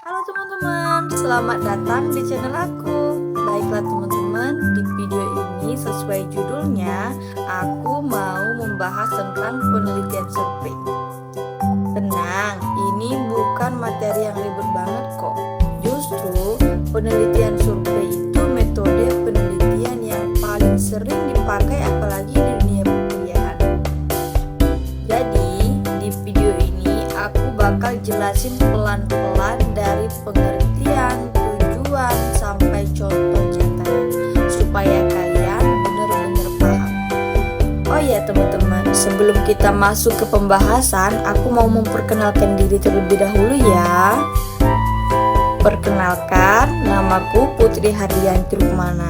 Halo teman-teman, selamat datang di channel aku. Baiklah teman-teman, di video ini sesuai judulnya, aku mau membahas tentang penelitian survei. Tenang, ini bukan materi yang ribet banget kok. Justru, penelitian survei itu metode penelitian yang paling sering dipakai apalagi di dunia perkuliahan. Jadi, di video ini aku bakal jelasin pelan-pelan dari pengertian, tujuan, sampai contoh nyatanya supaya kalian benar-benar paham. Oh ya teman-teman, sebelum kita masuk ke pembahasan, aku mau memperkenalkan diri terlebih dahulu ya. Perkenalkan, namaku Putri Hardianti Rukmana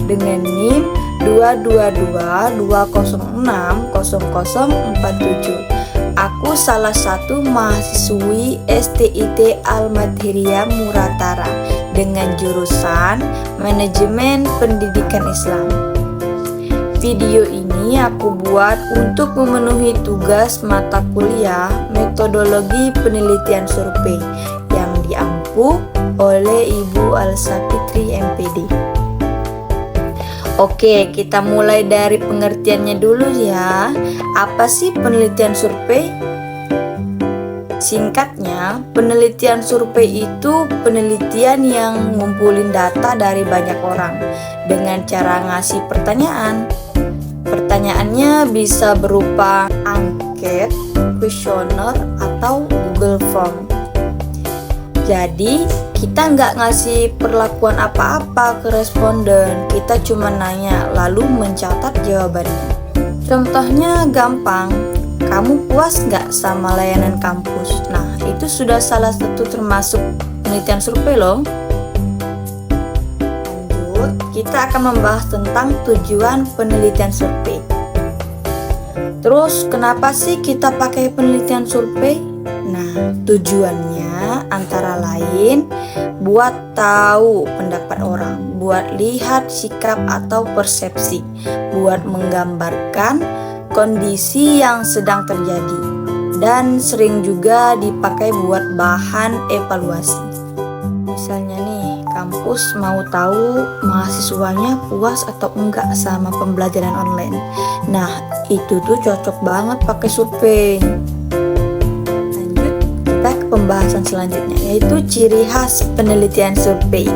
dengan NIM 22220600047. Aku salah satu mahasiswi STIT Al-Madhiriyah Muratara dengan jurusan Manajemen Pendidikan Islam. Video ini aku buat untuk memenuhi tugas mata kuliah Metodologi Penelitian Survei yang diampu oleh Ibu Al-Sapitri MPD. Oke, kita mulai dari pengertiannya dulu ya. Apa sih penelitian survei? Singkatnya, penelitian survei itu penelitian yang ngumpulin data dari banyak orang dengan cara ngasih pertanyaan. Pertanyaannya bisa berupa angket, kuesioner, atau Google Form. Jadi, kita nggak ngasih perlakuan apa-apa ke responden, kita cuma nanya lalu mencatat jawabannya. Contohnya gampang, kamu puas nggak sama layanan kampus? Nah, itu sudah salah satu termasuk penelitian survei loh. Lanjut, kita akan membahas tentang tujuan penelitian survei. Terus, kenapa sih kita pakai penelitian survei? Nah, tujuannya antara lain buat tahu pendapat orang, buat lihat sikap atau persepsi, buat menggambarkan kondisi yang sedang terjadi, dan sering juga dipakai buat bahan evaluasi. Misalnya nih, kampus mau tahu mahasiswanya puas atau enggak sama pembelajaran online. Nah, itu tuh cocok banget pakai survei. Pembahasan selanjutnya yaitu ciri khas penelitian survei.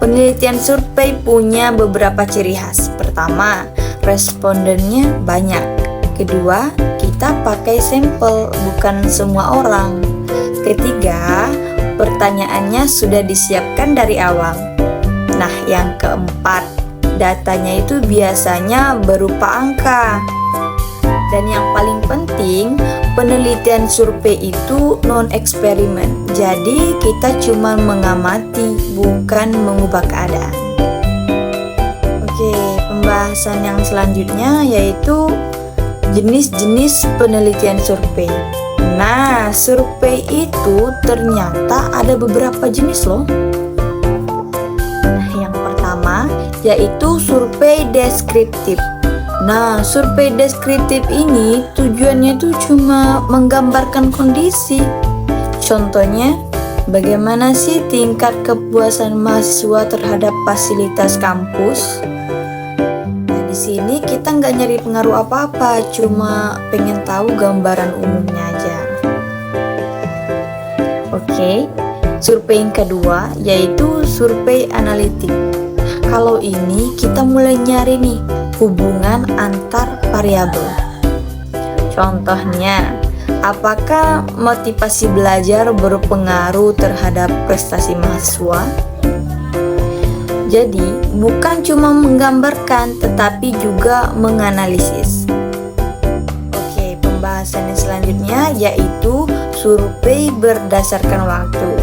Penelitian survei punya beberapa ciri khas. Pertama, respondennya banyak. Kedua, kita pakai sampel, bukan semua orang. Ketiga, pertanyaannya sudah disiapkan dari awal. Nah, yang keempat, datanya itu biasanya berupa angka. Dan yang paling penting, penelitian survei itu non-eksperimen. Jadi kita cuma mengamati, bukan mengubah keadaan. Oke, pembahasan yang selanjutnya yaitu jenis-jenis penelitian survei. Nah, survei itu ternyata ada beberapa jenis loh. Nah, yang pertama yaitu survei deskriptif. Nah, survei deskriptif ini tujuannya tuh cuma menggambarkan kondisi. Contohnya, bagaimana sih tingkat kepuasan mahasiswa terhadap fasilitas kampus? Nah, di sini kita nggak nyari pengaruh apa-apa, cuma pengen tahu gambaran umumnya aja. Oke, survei yang kedua yaitu survei analitik. Kalau ini kita mulai nyari nih hubungan antar variabel. Contohnya, apakah motivasi belajar berpengaruh terhadap prestasi mahasiswa? Jadi, bukan cuma menggambarkan, tetapi juga menganalisis. Oke, pembahasan yang selanjutnya yaitu survei berdasarkan waktu.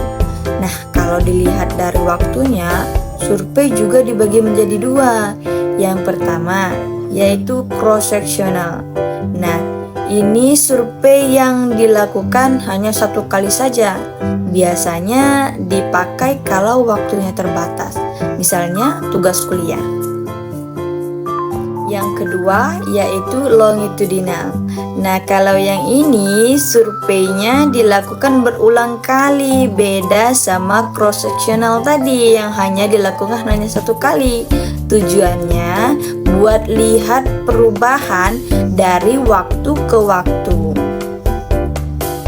Nah, kalau dilihat dari waktunya, survei juga dibagi menjadi dua. Yang pertama yaitu cross-sectional. Nah, ini survei yang dilakukan hanya satu kali saja. Biasanya dipakai kalau waktunya terbatas, misalnya tugas kuliah. Yang kedua yaitu longitudinal. Nah, kalau yang ini surveinya dilakukan berulang kali, beda sama cross sectional tadi yang hanya dilakukan hanya satu kali. Tujuannya buat lihat perubahan dari waktu ke waktu.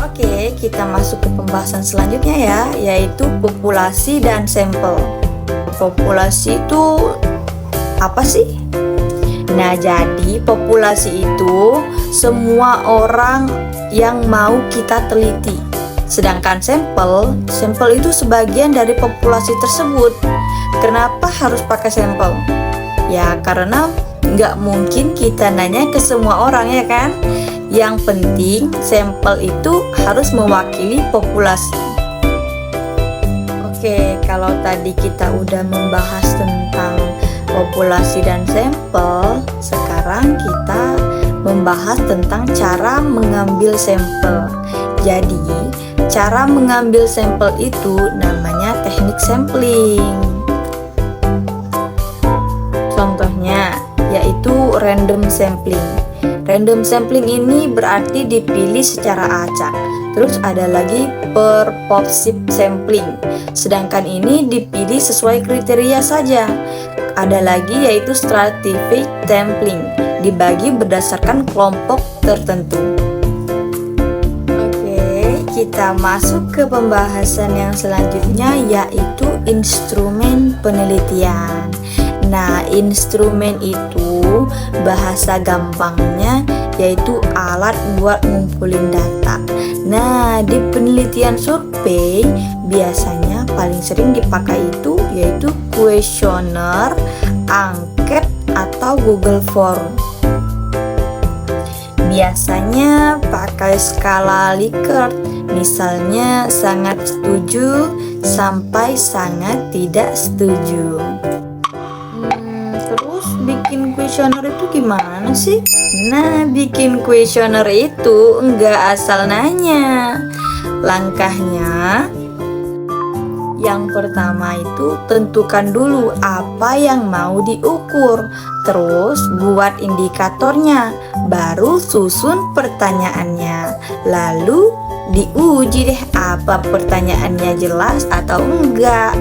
Oke, kita masuk ke pembahasan selanjutnya ya, yaitu populasi dan sampel. Populasi itu apa sih? Nah, jadi populasi itu semua orang yang mau kita teliti. Sedangkan sampel itu sebagian dari populasi tersebut. Kenapa harus pakai sampel? Ya, karena nggak mungkin kita nanya ke semua orang, ya kan? Yang penting sampel itu harus mewakili populasi. Oke, kalau tadi kita udah membahas tentang populasi dan sampel, sekarang kita membahas tentang cara mengambil sampel. Jadi, cara mengambil sampel itu namanya teknik sampling. Contohnya yaitu random sampling. Random sampling ini berarti dipilih secara acak. Terus ada lagi purposive sampling. Sedangkan ini dipilih sesuai kriteria saja. Ada lagi yaitu stratified sampling, dibagi berdasarkan kelompok tertentu. Oke, kita masuk ke pembahasan yang selanjutnya yaitu instrumen penelitian. Nah, instrumen itu bahasa gampangnya yaitu alat buat ngumpulin data. Nah, di penelitian survei biasanya paling sering dipakai itu yaitu kuesioner, angket, atau Google Form. Biasanya pakai skala Likert, misalnya sangat setuju sampai sangat tidak setuju. Terus bikin kuesioner itu gimana sih? Nah, bikin kuesioner itu enggak asal nanya. Langkahnya yang pertama itu tentukan dulu apa yang mau diukur. Terus buat indikatornya, baru susun pertanyaannya. Lalu diuji deh apa pertanyaannya jelas atau enggak.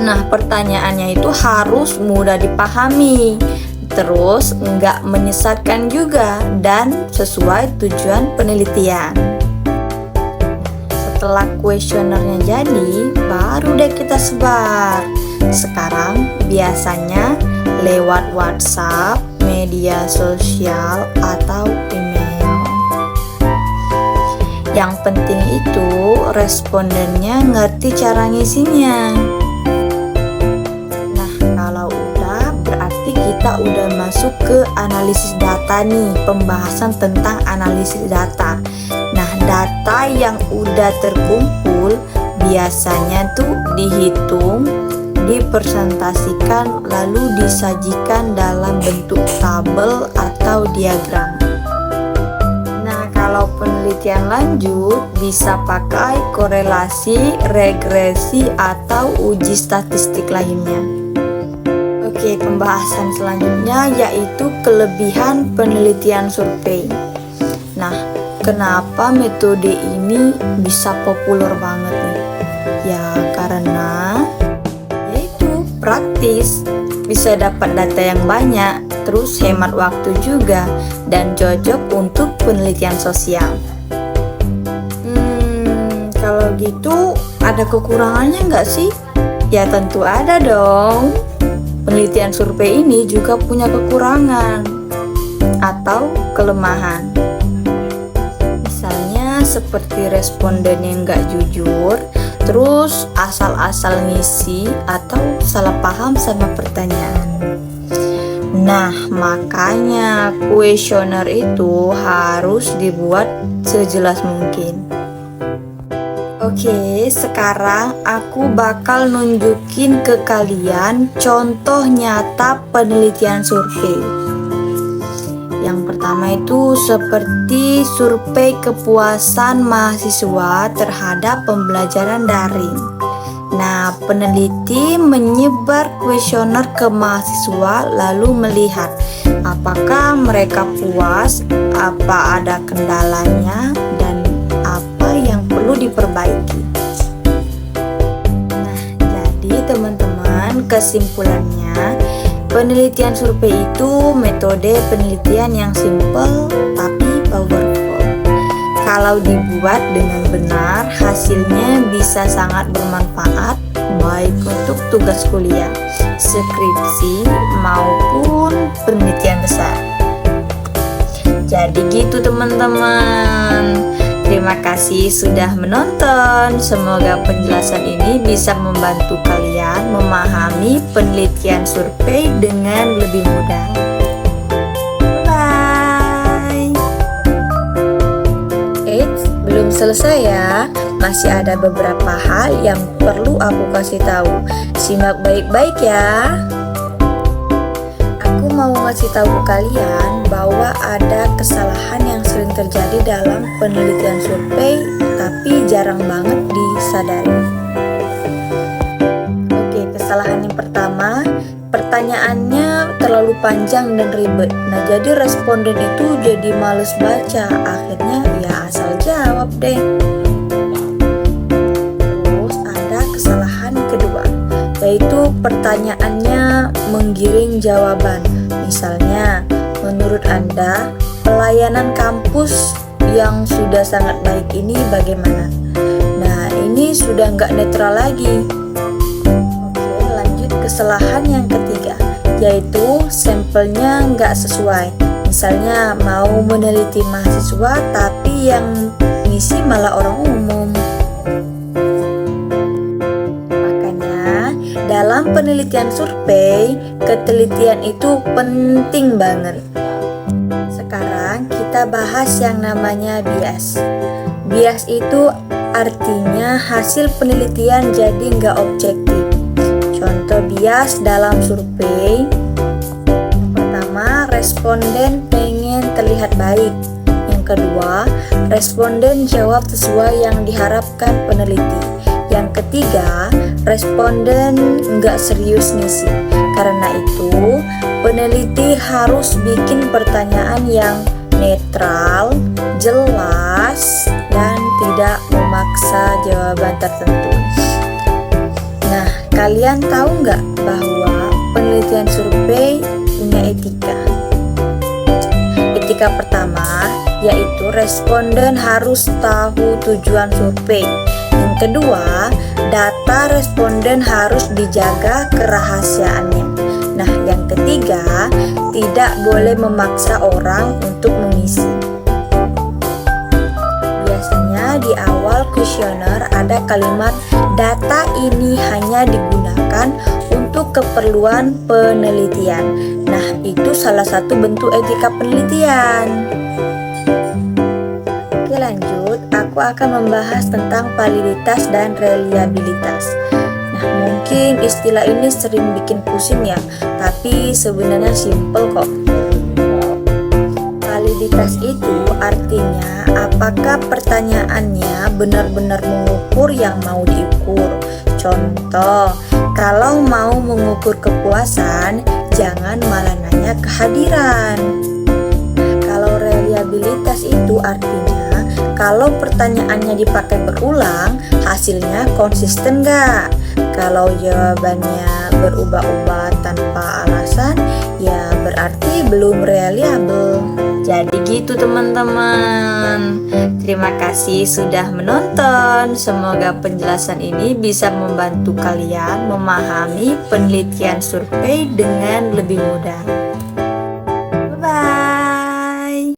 Nah, pertanyaannya itu harus mudah dipahami, terus enggak menyesatkan juga, dan sesuai tujuan penelitian. Setelah kuesionernya jadi, baru deh kita sebar. Sekarang biasanya lewat WhatsApp, media sosial, atau email. Yang penting itu respondennya ngerti cara ngisinya. Kita udah masuk ke analisis data nih, pembahasan tentang analisis data. Nah, data yang udah terkumpul biasanya tuh dihitung, dipresentasikan, lalu disajikan dalam bentuk tabel atau diagram. Nah, kalau penelitian lanjut bisa pakai korelasi, regresi, atau uji statistik lainnya. Oke, pembahasan selanjutnya yaitu kelebihan penelitian survei. Nah, kenapa metode ini bisa populer banget nih? Ya, karena yaitu praktis, bisa dapat data yang banyak, terus hemat waktu juga, dan cocok untuk penelitian sosial. Kalau gitu ada kekurangannya nggak sih? Ya tentu ada dong. Penelitian survei ini juga punya kekurangan atau kelemahan. Misalnya seperti responden yang nggak jujur, terus asal-asal ngisi atau salah paham sama pertanyaan. Nah, makanya kuesioner itu harus dibuat sejelas mungkin. Oke, sekarang aku bakal nunjukin ke kalian contoh nyata penelitian survei. Yang pertama itu seperti survei kepuasan mahasiswa terhadap pembelajaran daring. Nah, peneliti menyebar kuesioner ke mahasiswa lalu melihat apakah mereka puas, apa ada kendalanya, dan apa yang perlu diperbaiki. Nah, jadi teman-teman, kesimpulannya, penelitian survei itu metode penelitian yang simple tapi powerful. Kalau dibuat dengan benar, hasilnya bisa sangat bermanfaat baik untuk tugas kuliah, skripsi, maupun penelitian besar. Jadi gitu teman-teman. Terima kasih sudah menonton. Semoga penjelasan ini bisa membantu kalian memahami penelitian survei dengan lebih mudah. Belum selesai ya, masih ada beberapa hal yang perlu aku kasih tahu. Simak baik-baik ya. Aku mau ngasih tahu ke kalian bahwa ada kesalahan yang sering terjadi dalam penelitian survei, tapi jarang banget disadari. Oke, kesalahan yang pertama, pertanyaannya terlalu panjang dan ribet. Nah, jadi responden itu jadi males baca. Akhirnya ya asal jawab deh. Terus ada kesalahan kedua, yaitu pertanyaannya menggiring jawaban. Misalnya, menurut Anda, pelayanan kampus yang sudah sangat baik ini bagaimana? Nah, ini sudah nggak netral lagi. Kesalahan yang ketiga, yaitu sampelnya nggak sesuai. Misalnya mau meneliti mahasiswa tapi yang ngisi malah orang umum. Makanya dalam penelitian survei, ketelitian itu penting banget. Sekarang kita bahas yang namanya bias. Bias itu artinya hasil penelitian jadi nggak objektif. Contoh bias dalam survei, pertama, responden pengen terlihat baik. Yang kedua, responden jawab sesuai yang diharapkan peneliti. Yang ketiga, responden nggak serius ngisi. Karena itu, peneliti harus bikin pertanyaan yang netral, jelas, dan tidak memaksa jawaban tertentu. Nah, kalian tahu nggak bahwa penelitian survei punya etika? Etika pertama yaitu responden harus tahu tujuan survei. Yang kedua, data responden harus dijaga kerahasiaannya. Nah, yang ketiga, tidak boleh memaksa orang untuk mengisi. Biasanya di awal kuesioner ada kalimat data ini hanya digunakan untuk keperluan penelitian. Nah, itu salah satu bentuk etika penelitian. Oke, lanjut. Aku akan membahas tentang validitas dan reliabilitas. Nah, mungkin istilah ini sering bikin pusing ya, tapi sebenarnya simple kok. Validitas itu artinya apakah pertanyaannya benar-benar mengukur yang mau diukur. Contoh, kalau mau mengukur kepuasan, jangan malah nanya kehadiran. Kalau reliabilitas itu artinya kalau pertanyaannya dipakai berulang, hasilnya konsisten nggak? Kalau jawabannya berubah-ubah tanpa alasan, ya berarti belum reliable. Jadi gitu teman-teman. Terima kasih sudah menonton. Semoga penjelasan ini bisa membantu kalian memahami penelitian survei dengan lebih mudah.